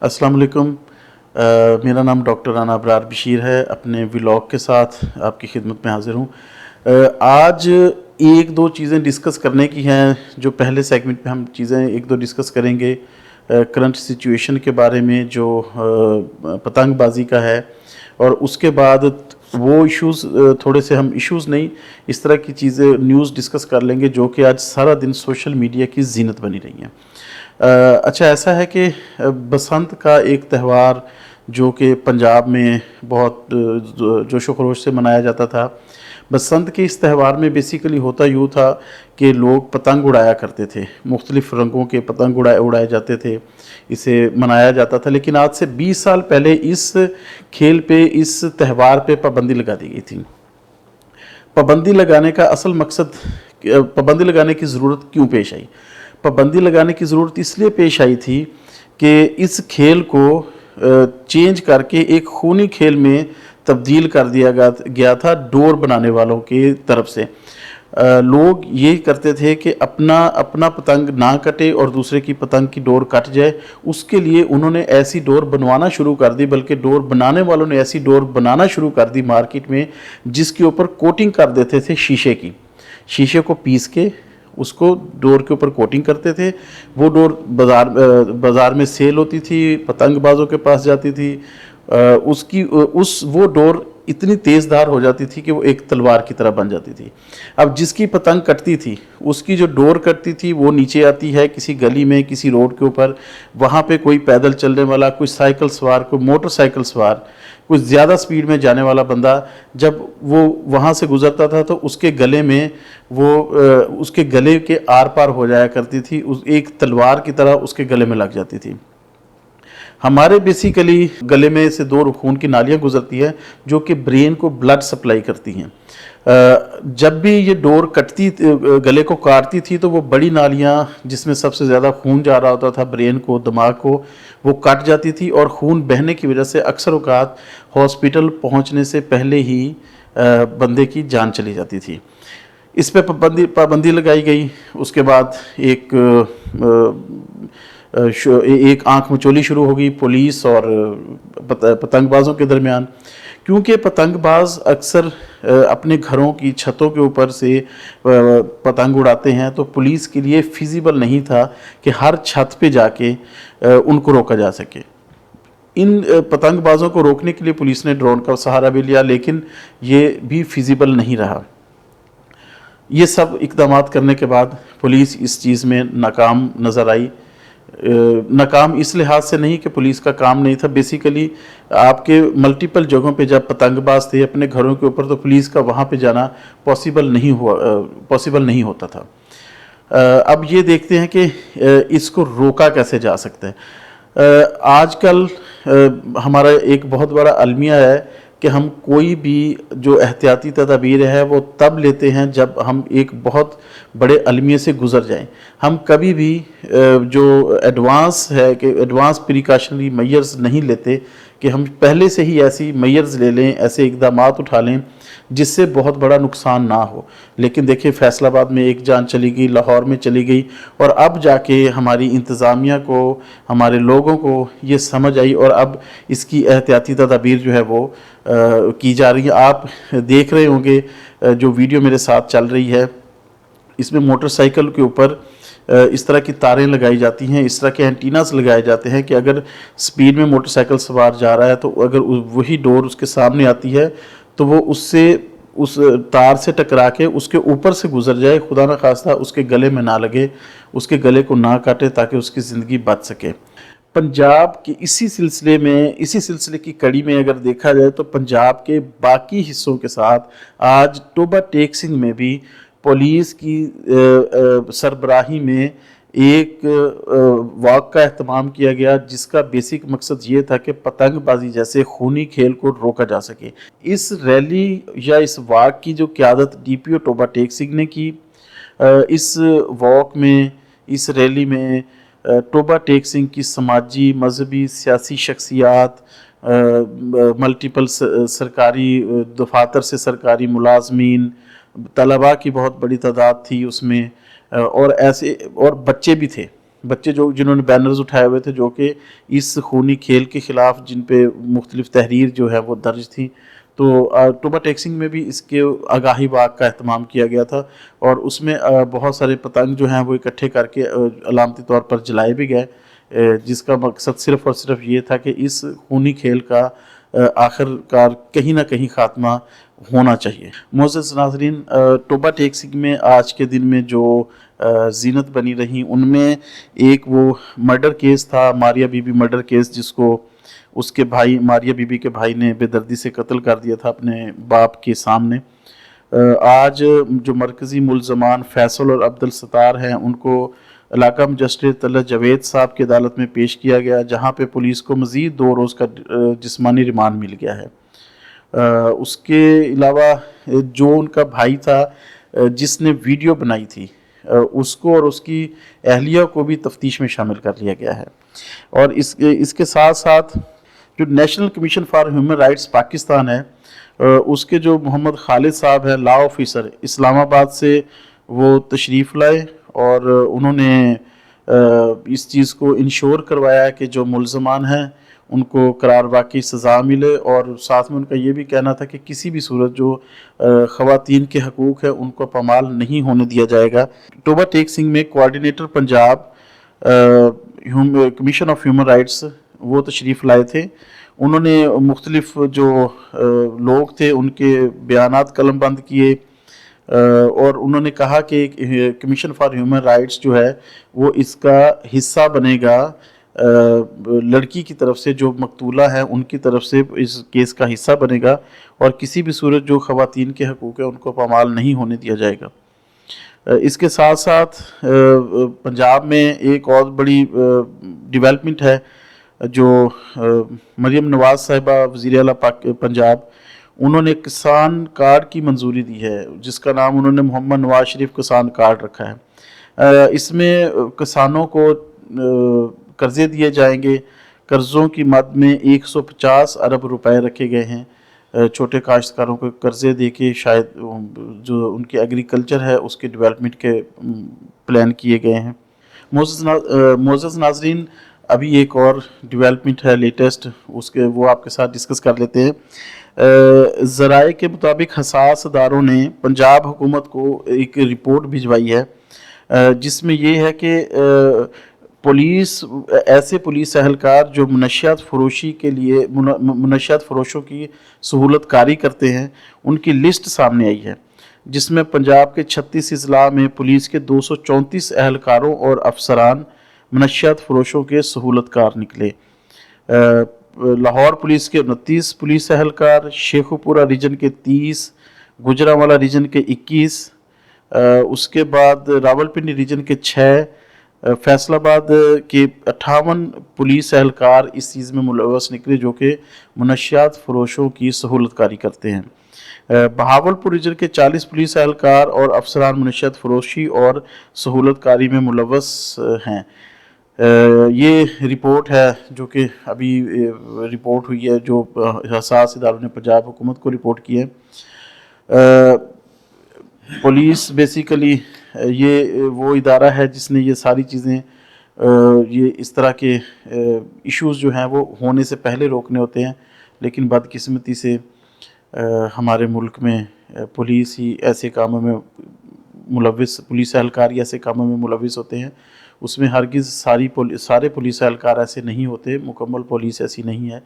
अस्सलाम वालेकुम। मेरा नाम डॉक्टर राना अबरार बशीर है। अपने व्लॉग के साथ आपकी खिदमत में हाज़िर हूँ। आज एक दो चीज़ें डिस्कस करने की हैं। जो पहले सेगमेंट में हम चीज़ें एक दो डिस्कस करेंगे करंट सिचुएशन के बारे में जो पतंगबाजी का है, और उसके बाद वो इश्यूज़ थोड़े से हम इश्यूज़ नहीं, इस तरह की चीज़ें न्यूज़ डिस्कस कर लेंगे जो कि आज सारा दिन सोशल मीडिया की जीनत बनी रही हैं। अच्छा, ऐसा है कि बसंत का एक त्यौहार जो कि पंजाब में बहुत जोशो खरोश से मनाया जाता था। बसंत के इस त्यौहार में बेसिकली होता यूँ था कि लोग पतंग उड़ाया करते थे, मुख्तलिफ़ रंगों के पतंग उड़ाए जाते थे, इसे मनाया जाता था। लेकिन आज से 20 साल पहले इस खेल पे, इस त्यौहार पे पाबंदी लगा दी गई थी। पाबंदी लगाने का असल मकसद, पाबंदी लगाने की ज़रूरत क्यों पेश आई? पाबंदी लगाने की ज़रूरत इसलिए पेश आई थी कि इस खेल को चेंज करके एक खूनी खेल में तब्दील कर दिया गया था डोर बनाने वालों की तरफ से। लोग ये करते थे कि अपना अपना पतंग ना कटे और दूसरे की पतंग की डोर कट जाए, उसके लिए उन्होंने ऐसी डोर बनवाना शुरू कर दी, बल्कि डोर बनाने वालों ने ऐसी डोर बनाना शुरू कर दी मार्केट में, जिसके ऊपर कोटिंग कर देते थे शीशे की। शीशे को पीस के उसको डोर के ऊपर कोटिंग करते थे। वो डोर बाज़ार में सेल होती थी, पतंगबाजों के पास जाती थी। वो डोर इतनी तेज़धार हो जाती थी कि वो एक तलवार की तरह बन जाती थी। अब जिसकी पतंग कटती थी, उसकी जो डोर कटती थी वो नीचे आती है किसी गली में, किसी रोड के ऊपर। वहाँ पे कोई पैदल चलने वाला, कोई साइकिल सवार, कोई मोटरसाइकिल सवार, कुछ ज़्यादा स्पीड में जाने वाला बंदा जब वो वहाँ से गुज़रता था तो उसके गले में उसके गले के आर पार हो जाया करती थी, उस एक तलवार की तरह उसके गले में लग जाती थी। हमारे बेसिकली गले में से दो खून की नालियाँ गुजरती हैं जो कि ब्रेन को ब्लड सप्लाई करती हैं। जब भी ये डोर कटती, गले को काटती थी, तो वो बड़ी नालियाँ जिसमें सबसे ज़्यादा खून जा रहा होता था ब्रेन को, दिमाग को, वो कट जाती थी और खून बहने की वजह से अक्सर औक़ात हॉस्पिटल पहुँचने से पहले ही बंदे की जान चली जाती थी। इस पे पाबंदी लगाई गई। उसके बाद एक आंख मचोली शुरू हो गई पुलिस और पतंगबाजों के दरमियान, क्योंकि पतंगबाज अक्सर अपने घरों की छतों के ऊपर से पतंग उड़ाते हैं, तो पुलिस के लिए फिजिबल नहीं था कि हर छत पे जाके उनको रोका जा सके। इन पतंगबाजों को रोकने के लिए पुलिस ने ड्रोन का सहारा भी लिया, लेकिन ये भी फिजिबल नहीं रहा। ये सब इक़दाम करने के बाद पुलिस इस चीज़ में नाकाम नज़र आई। नाकाम इस लिहाज से नहीं कि पुलिस का काम नहीं था, बेसिकली आपके मल्टीपल जगहों पे जब पतंगबाज थे अपने घरों के ऊपर, तो पुलिस का वहाँ पे जाना पॉसिबल नहीं होता था। अब ये देखते हैं कि इसको रोका कैसे जा सकता है। आजकल हमारा एक बहुत बड़ा अलमिया है कि हम कोई भी जो एहतियाती तदाबीर है वो तब लेते हैं जब हम एक बहुत बड़े अलमिये से गुज़र जाएं। हम कभी भी जो एडवांस प्रिकॉशनरी मेजर्स नहीं लेते कि हम पहले से ही ऐसी मेजर्स ले लें, ऐसे इक़दामात उठा लें जिससे बहुत बड़ा नुकसान ना हो। लेकिन देखिए, फैसलाबाद में एक जान चली गई, लाहौर में चली गई, और अब जाके हमारी इंतज़ामिया को, हमारे लोगों को ये समझ आई और अब इसकी एहतियाती तदाबीर जो है वो की जा रही है। आप देख रहे होंगे जो वीडियो मेरे साथ चल रही है, इसमें मोटरसाइकिल के ऊपर इस तरह की तारें लगाई जाती हैं, इस तरह के एंटीनास लगाए जाते हैं कि अगर स्पीड में मोटरसाइकिल सवार जा रहा है तो अगर वही डोर उसके सामने आती है तो वो उस तार से टकरा के उसके ऊपर से गुजर जाए, खुदा न खास्ता उसके गले में ना लगे, उसके गले को ना काटे, ताकि उसकी ज़िंदगी बच सके। पंजाब की इसी सिलसिले की कड़ी में अगर देखा जाए तो पंजाब के बाकी हिस्सों के साथ आज टोबा टेक सिंह में भी पुलिस की सरबराही में एक वॉक का एहतमाम किया गया, जिसका बेसिक मकसद ये था कि पतंगबाजी जैसे खूनी खेल को रोका जा सके। इस रैली या इस वॉक की जो क़यादत डीपीओ टोबा टेक सिंह ने की। इस वॉक में, इस रैली में टोबा टेक सिंह की समाजी, मजहबी, सियासी शख्सियात, मल्टीपल सरकारी दफातर से सरकारी मुलाजमीन, तलबा की बहुत बड़ी तादाद थी उसमें, और ऐसे और बच्चे भी थे। बच्चे जो जिन्होंने बैनर्स उठाए हुए थे, जो कि इस खूनी खेल के ख़िलाफ़ जिन पे मुख्तलिफ़ तहरीर जो है वो दर्ज थी। तो टोबा टेक्सिंग में भी इसके आगाही बाग का अहतमाम किया गया था, और उसमें बहुत सारे पतंग जो हैं वो इकट्ठे करके अलामती तौर पर जलाए भी गए, जिसका मकसद सिर्फ़ और सिर्फ ये था कि इस खूनी खेल का आखिरकार कहीं ना कहीं ख़ात्मा होना चाहिए। मोअज़्ज़ज़ नाज़रीन, टोबा टेक्सिंग में आज के दिन में जो ज़ीनत बनी रही, उनमें एक वो मर्डर केस था, मारिया बीबी मर्डर केस, जिसको उसके भाई, मारिया बीबी के भाई ने बेदर्दी से कत्ल कर दिया था अपने बाप के सामने। आज जो मरकज़ी मुलज़मान फैसल और अब्दुल सत्तार हैं, उनको इलाका मजिस्ट्रेट तलत जावेद साहब की अदालत में पेश किया गया, जहां पे पुलिस को मज़ीद 2 रोज़ का जिस्मानी रिमांड मिल गया है। उसके अलावा जो उनका भाई था जिसने वीडियो बनाई थी, उसको और उसकी अहलिया को भी तफ्तीश में शामिल कर लिया गया है। और इसके साथ साथ जो national commission for human rights Pakistan है, उसके जो मोहम्मद खालिद साहब हैं, लॉ ऑफिसर, इस्लामाबाद से वो तशरीफ़ लाए और उन्होंने इस चीज़ को इंश्योर करवाया कि जो मुलज़मान हैं उनको करार वाक़ई सज़ा मिले, और साथ में उनका ये भी कहना था कि किसी भी सूरत जो ख़वातीन के हकूक़ है उनको पामाल नहीं होने दिया जाएगा। टोबा टेक्सिंग में coordinator Punjab commission of human rights वो तशरीफ़ लाए थे। उन्होंने मुख्तलिफ जो लोग थे उनके बयानात कलम बंद किए, और उन्होंने कहा कि कमीशन फॉर ह्यूमन राइट्स जो है वो इसका हिस्सा बनेगा, लड़की की तरफ से जो मकतूला है उनकी तरफ से इस केस का हिस्सा बनेगा, और किसी भी सूरत जो ख़वातीन के हकूक़ है उनको पामाल नहीं होने दिया जाएगा। इसके साथ साथ पंजाब में एक और बड़ी डेवलपमेंट है, जो मरीम नवाज़ साहिबा वज़ीर आला पंजाब, उन्होंने किसान कार्ड की मंजूरी दी है, जिसका नाम उन्होंने मोहम्मद नवाज शरीफ किसान कार्ड रखा है। इसमें किसानों को कर्ज़े दिए जाएंगे। कर्ज़ों की मद में 150 अरब रुपए रखे गए हैं। छोटे काश्तकारों को कर्ज़े दे के शायद जो उनकी एग्रीकल्चर है उसके डेवलपमेंट के प्लान किए गए हैं। मोअज़्ज़ज़ नाज़रीन, अभी एक और डेवलपमेंट है लेटेस्ट, उसके वो आपके साथ डिस्कस कर लेते हैं। ज़राए के मुताबिक हसास अदारों ने पंजाब हुकूमत को एक रिपोर्ट भिजवाई है, जिसमें ये है कि ऐसे पुलिस एहलकार जो मनशियात फ़रोशी के लिए मनशियात फ़रोशों की सहूलत कारी करते हैं, उनकी लिस्ट सामने आई है, जिसमें पंजाब के 36 अजला में पुलिस के 234 एहलकारों और अफसरान मनशियात फ़रोशों के सहूलतकार निकले। लाहौर पुलिस के 29 पुलिस एहलकार, शेखुपुरा रीजन के 30, गुजरांवाला रीजन के 21, उसके बाद रावलपिंडी रीजन के 6, फैसलाबाद के 58 पुलिस एहलकार इस चीज़ में मुलव्वस निकले, जो कि मनशियात फ़रोशों की सहूलतकारी करते हैं। बहावलपुर रीजन के 40 पुलिस एहलकार और अफसरान मनशियात फ़रोशी और सहूलतकारी में मुलव्वस हैं। ये रिपोर्ट है जो कि अभी रिपोर्ट हुई है, जो हसास इदारों ने पंजाब हुकूमत को रिपोर्ट की है। पुलिस बेसिकली ये वो इदारा है जिसने ये सारी चीज़ें, ये इस तरह के इश्यूज़ जो हैं वो होने से पहले रोकने होते हैं, लेकिन बदकिस्मती से हमारे मुल्क में पुलिस ही ऐसे कामों में मुलव्वस, पुलिस एहलकार ही ऐसे कामों में मुलव्वस होते हैं। उसमें हरगिज़ सारे पुलिस एहलकार ऐसे नहीं होते, मुकम्मल पुलिस ऐसी नहीं है,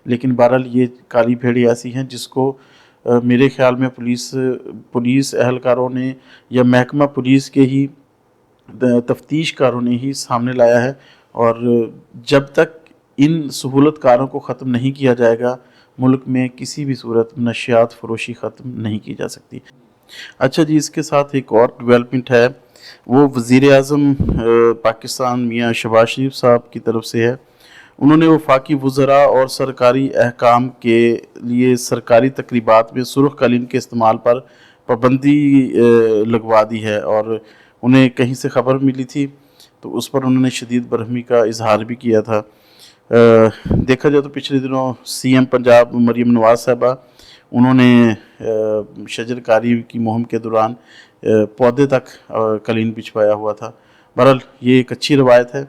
लेकिन बहरहाल ये काली भेड़ी ऐसी हैं जिसको मेरे ख़्याल में पुलिस एहलकारों ने या महकमा पुलिस के ही तफ्तीशकारों ने ही सामने लाया है, और जब तक इन सहूलतकारों को ख़त्म नहीं किया जाएगा, मुल्क में किसी भी सूरत नशियात फ़रोशी ख़त्म नहीं की जा सकती। अच्छा जी, इसके साथ एक और डेवलपमेंट है, वो वज़ीर आज़म पाकिस्तान मियाँ शहबाज शरीफ साहब की तरफ से है। उन्होंने वफाकी वज़रा और सरकारी अहकाम के लिए सरकारी तकरीबात में सुर्ख़ कालीन के इस्तेमाल पर पाबंदी लगवा दी है, और उन्हें कहीं से ख़बर मिली थी तो उस पर उन्होंने शदीद बरहमी का इजहार भी किया था। देखा जाए तो पिछले दिनों CM पंजाब मरीम नवाज़ साहिबा, उन्होंने शजरकारी की मुहिम के दौरान पौधे तक कालीन बिछवाया हुआ था, बहरहाल ये एक अच्छी रवायत है।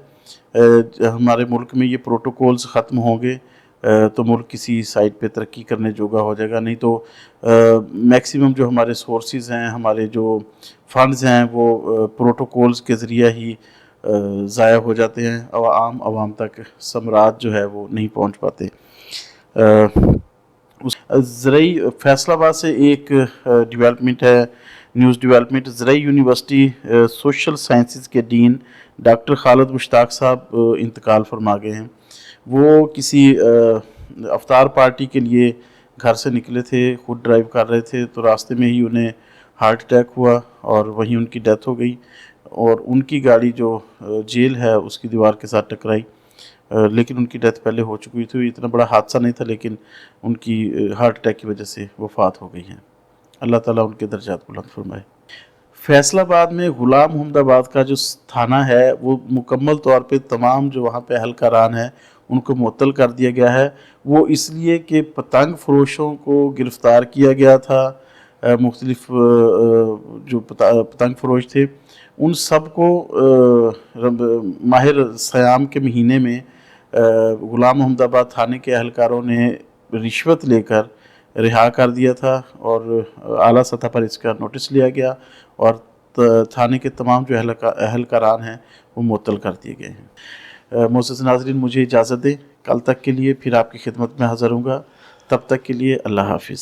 हमारे मुल्क में ये प्रोटोकॉल्स ख़त्म होंगे तो मुल्क किसी साइड पे तरक्की करने जोगा हो जाएगा, नहीं तो मैक्सिमम जो हमारे सोर्सेज हैं, हमारे जो फंड्स हैं, वो प्रोटोकॉल्स के ज़रिए ही ज़ाया हो जाते हैं, आवाम तक समराज जो है वो नहीं पहुंच पाते। ज़रई फैसलाबाद से एक डेवलपमेंट है, न्यूज़ डेवलपमेंट। ज़रई यूनिवर्सिटी सोशल साइंसेज के डीन डॉक्टर खालिद मुश्ताक साहब इंतकाल फरमा गए हैं। वो किसी अफ्तार पार्टी के लिए घर से निकले थे, खुद ड्राइव कर रहे थे, तो रास्ते में ही उन्हें हार्ट अटैक हुआ और वहीं उनकी डेथ हो गई। और उनकी गाड़ी जो जेल है उसकी दीवार के साथ टकराई, लेकिन उनकी डेथ पहले हो चुकी थी। इतना बड़ा हादसा नहीं था, लेकिन उनकी हार्ट अटैक की वजह से वफ़ात हो गई हैं। अल्लाह ताला उनके दर्जात बुलंद फरमाए। फैसलाबाद में ग़ुलाम मोहम्मदाबाद का जो थाना है वो मुकम्मल तौर पे तमाम जो वहाँ पे अहलकारान हैं उनको मुअत्तल कर दिया गया है। वो इसलिए कि पतंग फ़रोशों को गिरफ़्तार किया गया था। मुख्तलिफ़ जो पतंग फ़रोश थे उन सब को माहिर सयाम के महीने में ग़ुलाम मोहम्मदाबाद थाने के अहलकारों ने रिश्वत लेकर रिहा कर दिया था और आला सतह पर इसका नोटिस लिया गया और थाने के तमाम जो अहलकारान हैं वो मुअत्तल कर दिए गए हैं। मोअज़्ज़ज़ नाज़रीन, मुझे इजाज़त दें, कल तक के लिए फिर आपकी खिदमत में हाज़िर हूँगा। तब तक के लिए अल्लाह हाफ़िज़।